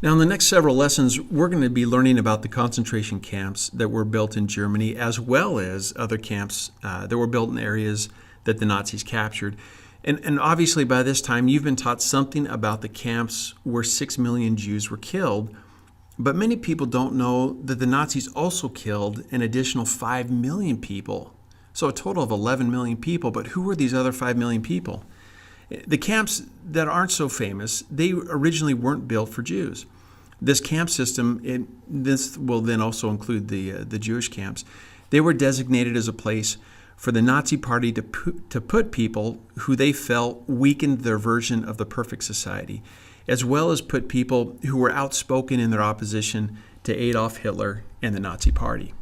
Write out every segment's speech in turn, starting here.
Now, in the next several lessons, we're going to be learning about the concentration camps that were built in Germany, as well as other camps that were built in areas that the Nazis captured. And obviously, by this time, you've been taught something about the camps where 6 million Jews were killed. But many people don't know that the Nazis also killed an additional 5 million people. So a total of 11 million people. But who were these other 5 million people? The camps that aren't so famous, they originally weren't built for Jews. This camp system, this will then also include the Jewish camps, they were designated as a place for the Nazi Party to put people who they felt weakened their version of the perfect society, as well as put people who were outspoken in their opposition to Adolf Hitler and the Nazi Party.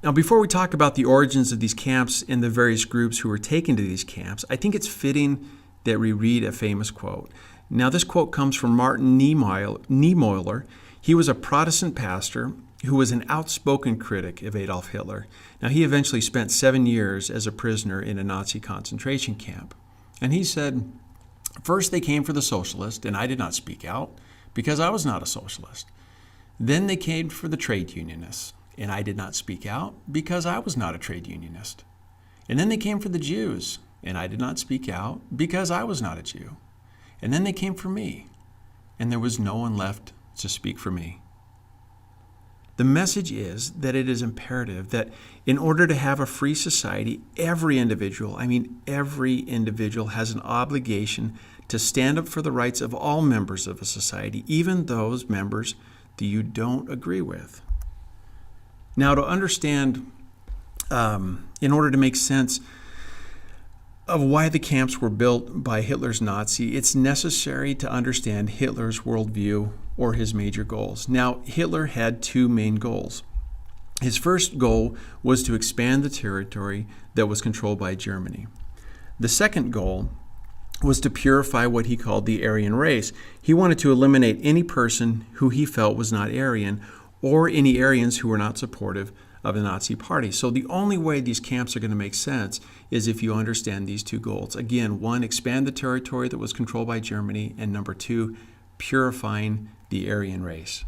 Now, before we talk about the origins of these camps and the various groups who were taken to these camps, I think it's fitting that we read a famous quote. Now, this quote comes from Martin Niemöller. He was a Protestant pastor who was an outspoken critic of Adolf Hitler. Now, he eventually spent 7 years as a prisoner in a Nazi concentration camp. And he said, "First they came for the socialist, and I did not speak out because I was not a socialist. Then they came for the trade unionists, and I did not speak out because I was not a trade unionist. And then they came for the Jews, and I did not speak out because I was not a Jew. And then they came for me, and there was no one left to speak for me." The message is that it is imperative that in order to have a free society, every individual has an obligation to stand up for the rights of all members of a society, even those members that you don't agree with. Now, to understand, in order to make sense of why the camps were built by Hitler's Nazi, it's necessary to understand Hitler's worldview or his major goals. Now, Hitler had two main goals. His first goal was to expand the territory that was controlled by Germany. The second goal was to purify what he called the Aryan race. He wanted to eliminate any person who he felt was not Aryan, or any Aryans who were not supportive of the Nazi Party. So the only way these camps are going to make sense is if you understand these two goals. Again, one, expand the territory that was controlled by Germany, and number two, purifying the Aryan race.